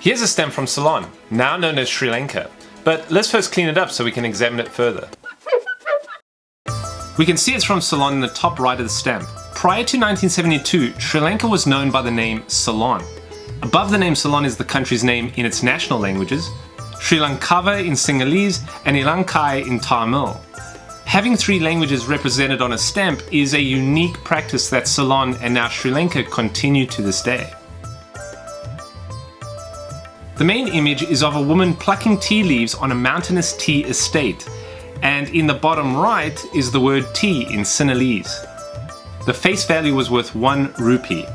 Here's a stem from Ceylon, now known as Sri Lanka, but let's first clean it up so we can examine it further. We can see it's from Ceylon in the top right of the stem. Prior to 1972, Sri Lanka was known by the name Ceylon. Above the name Ceylon is the country's name in its national languages, Sri Lankava in Sinhalese and Ilankai in Tamil. Having three languages represented on a stamp is a unique practice that Ceylon and now Sri Lanka continue to this day. The main image is of a woman plucking tea leaves on a mountainous tea estate, and in the bottom right is the word tea in Sinhalese. The face value was worth 1 rupee.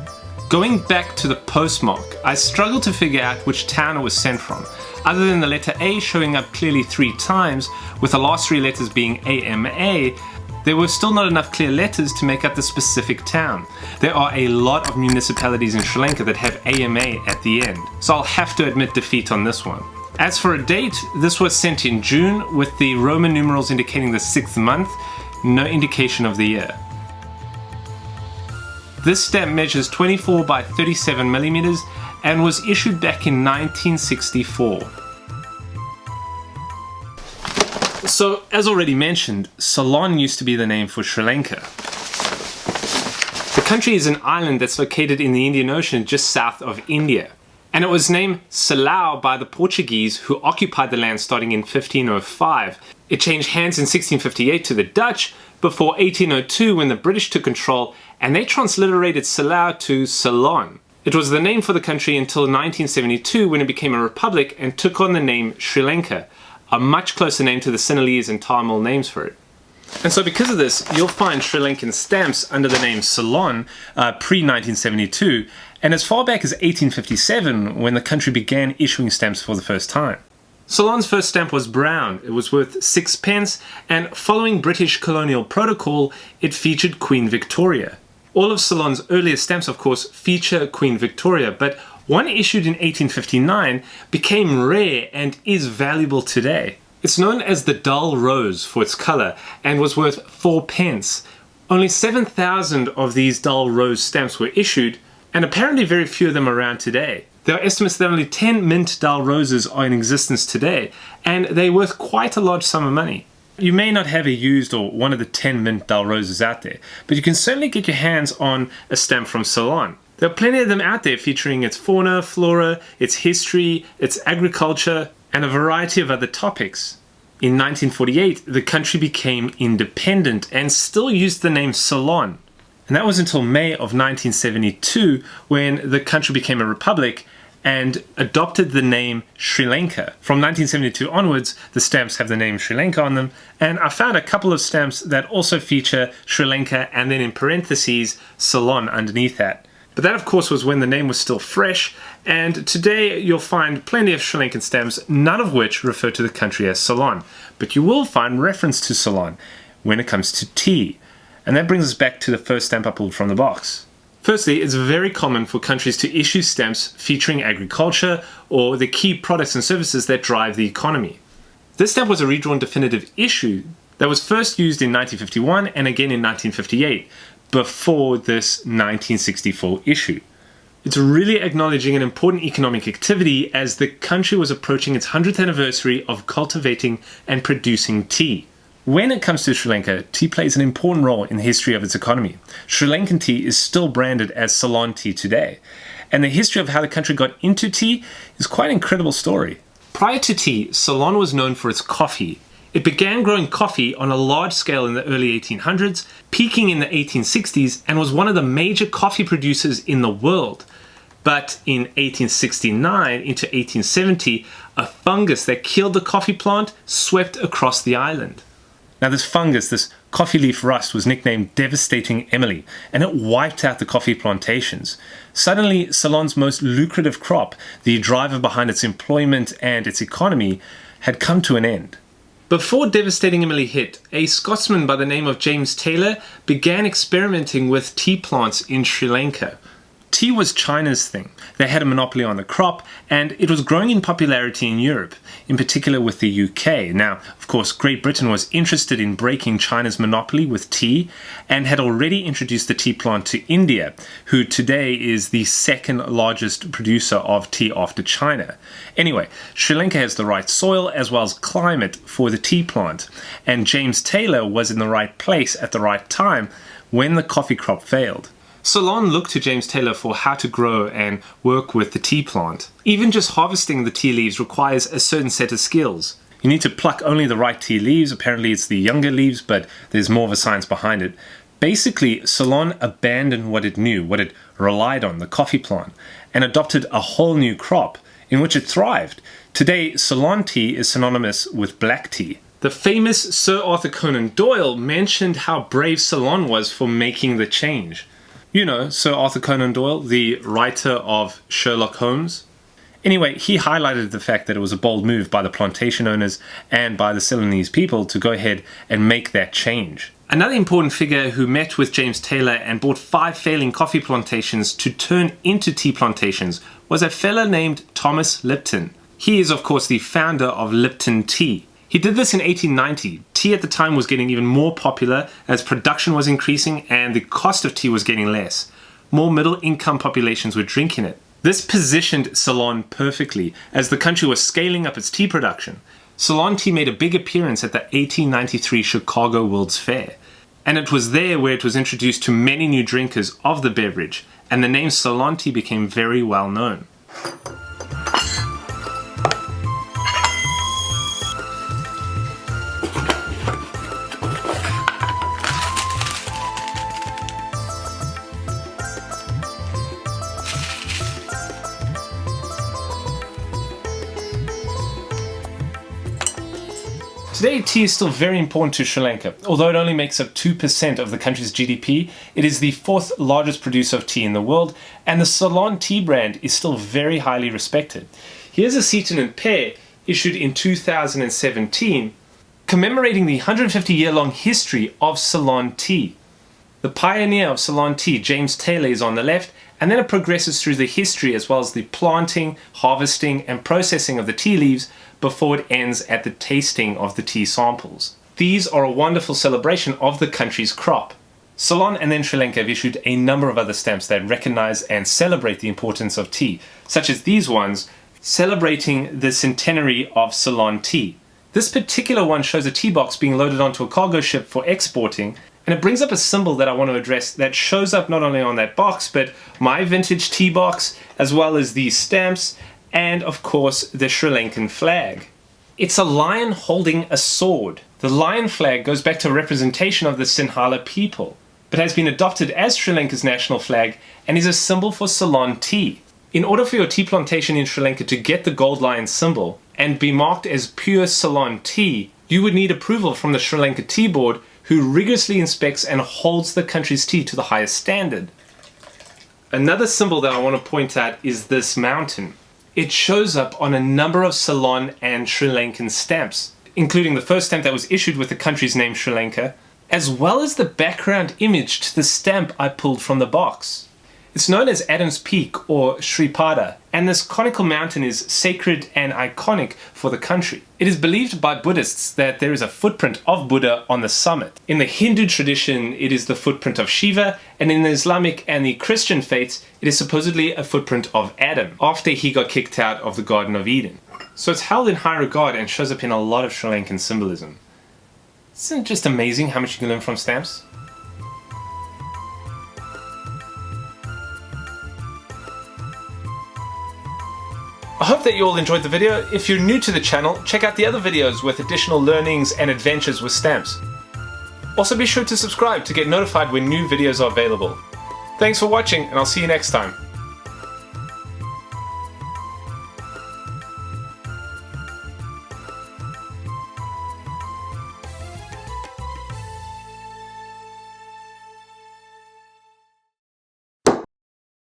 Going back to the postmark, I struggled to figure out which town it was sent from, other than the letter A showing up clearly 3 times, with the last 3 letters being AMA. There were still not enough clear letters to make up the specific town. There are a lot of municipalities in Sri Lanka that have AMA at the end, so I'll have to admit defeat on this one. As for a date, this was sent in June with the Roman numerals indicating the 6th month, no indication of the year. This stamp measures 24 by 37 millimeters and was issued back in 1964. So, as already mentioned, Ceylon used to be the name for Sri Lanka. The country is an island that's located in the Indian Ocean just south of India. And it was named Ceylon by the Portuguese who occupied the land starting in 1505. It changed hands in 1658 to the Dutch before 1802 when the British took control, and they transliterated Ceylon to Ceylon. It was the name for the country until 1972 when it became a republic and took on the name Sri Lanka, a much closer name to the Sinhalese and Tamil names for it. And so because of this, you'll find Sri Lankan stamps under the name Ceylon pre-1972, and as far back as 1857 when the country began issuing stamps for the first time. Ceylon's first stamp was brown. It was worth 6 pence, and following British colonial protocol, it featured Queen Victoria. All of Ceylon's earlier stamps, of course, feature Queen Victoria, but one issued in 1859 became rare and is valuable today. It's known as the dull rose for its color and was worth 4 pence. Only 7,000 of these dull rose stamps were issued, and apparently very few of them are around today. There are estimates that only 10 mint dull roses are in existence today, and they're worth quite a large sum of money. You may not have a used or one of the 10 mint dull roses out there, but you can certainly get your hands on a stamp from Ceylon. There are plenty of them out there featuring its fauna, flora, its history, its agriculture, and a variety of other topics. In 1948, the country became independent and still used the name Ceylon. And that was until May of 1972 when the country became a republic and adopted the name Sri Lanka. From 1972 onwards, the stamps have the name Sri Lanka on them, and I found a couple of stamps that also feature Sri Lanka and then in parentheses Ceylon underneath that. But that of course was when the name was still fresh, and today you'll find plenty of Sri Lankan stamps, none of which refer to the country as Ceylon. But you will find reference to Ceylon when it comes to tea. And that brings us back to the first stamp I pulled from the box. Firstly, it's very common for countries to issue stamps featuring agriculture or the key products and services that drive the economy. This stamp was a redrawn definitive issue that was first used in 1951 and again in 1958, before this 1964 issue. It's really acknowledging an important economic activity as the country was approaching its 100th anniversary of cultivating and producing tea. When it comes to Sri Lanka, tea plays an important role in the history of its economy. Sri Lankan tea is still branded as Ceylon tea today, and the history of how the country got into tea is quite an incredible story. Prior to tea, Ceylon was known for its coffee. It began growing coffee on a large scale in the early 1800s, peaking in the 1860s, and was one of the major coffee producers in the world. But in 1869 into 1870, a fungus that killed the coffee plant swept across the island. Now this fungus, this coffee leaf rust, was nicknamed Devastating Emily, and it wiped out the coffee plantations. Suddenly, Ceylon's most lucrative crop, the driver behind its employment and its economy, had come to an end. Before Devastating Emily hit, a Scotsman by the name of James Taylor began experimenting with tea plants in Sri Lanka. Tea Tea was China's thing. They had a monopoly on the crop, and it was growing in popularity in Europe, in particular with the UK. Now, of course, Great Britain was interested in breaking China's monopoly with tea, and had already introduced the tea plant to India, who today is the second largest producer of tea after China. Anyway, Sri Lanka has the right soil as well as climate for the tea plant, and James Taylor was in the right place at the right time when the coffee crop failed. Ceylon looked to James Taylor for how to grow and work with the tea plant. Even just harvesting the tea leaves requires a certain set of skills. You need to pluck only the right tea leaves. Apparently it's the younger leaves, but there's more of a science behind it. Basically, Ceylon abandoned what it knew, what it relied on, the coffee plant, and adopted a whole new crop in which it thrived. Today, Ceylon tea is synonymous with black tea. The famous Sir Arthur Conan Doyle mentioned how brave Ceylon was for making the change. You know, Sir Arthur Conan Doyle, the writer of Sherlock Holmes. Anyway, he highlighted the fact that it was a bold move by the plantation owners and by the Ceylonese people to go ahead and make that change. Another important figure who met with James Taylor and brought 5 failing coffee plantations to turn into tea plantations was a fellow named Thomas Lipton. He is, of course, the founder of Lipton Tea. He did this in 1890. Tea at the time was getting even more popular as production was increasing and the cost of tea was getting less. More middle-income populations were drinking it. This positioned Ceylon perfectly as the country was scaling up its tea production. Ceylon tea made a big appearance at the 1893 Chicago World's Fair, and it was there where it was introduced to many new drinkers of the beverage, and the name Ceylon tea became very well known. Today, tea is still very important to Sri Lanka. Although it only makes up 2% of the country's GDP, it is the 4th largest producer of tea in the world, and the Ceylon tea brand is still very highly respected. Here's a Ceylon and pear issued in 2017, commemorating the 150-year-long history of Ceylon tea. The pioneer of Ceylon tea, James Taylor, is on the left, and then it progresses through the history as well as the planting, harvesting, and processing of the tea leaves before it ends at the tasting of the tea samples. These are a wonderful celebration of the country's crop. Ceylon and then Sri Lanka have issued a number of other stamps that recognize and celebrate the importance of tea, such as these ones celebrating the centenary of Ceylon tea. This particular one shows a tea box being loaded onto a cargo ship for exporting, and it brings up a symbol that I want to address that shows up not only on that box, but my vintage tea box, as well as these stamps, and of course the Sri Lankan flag. It's a lion holding a sword. The lion flag goes back to a representation of the Sinhala people, but has been adopted as Sri Lanka's national flag and is a symbol for Ceylon tea. In order for your tea plantation in Sri Lanka to get the gold lion symbol and be marked as pure Ceylon tea, you would need approval from the Sri Lanka Tea Board, who rigorously inspects and holds the country's tea to the highest standard. Another symbol that I want to point out is this mountain. It shows up on a number of Ceylon and Sri Lankan stamps, including the first stamp that was issued with the country's name Sri Lanka, as well as the background image to the stamp I pulled from the box. It's known as Adam's Peak or Sripada, and this conical mountain is sacred and iconic for the country. It is believed by Buddhists that there is a footprint of Buddha on the summit. In the Hindu tradition, it is the footprint of Shiva, and in the Islamic and the Christian faiths, it is supposedly a footprint of Adam, after he got kicked out of the Garden of Eden. So it's held in high regard and shows up in a lot of Sri Lankan symbolism. Isn't it just amazing how much you can learn from stamps? I hope that you all enjoyed the video. If you're new to the channel, check out the other videos with additional learnings and adventures with stamps. Also be sure to subscribe to get notified when new videos are available. Thanks for watching, and I'll see you next time.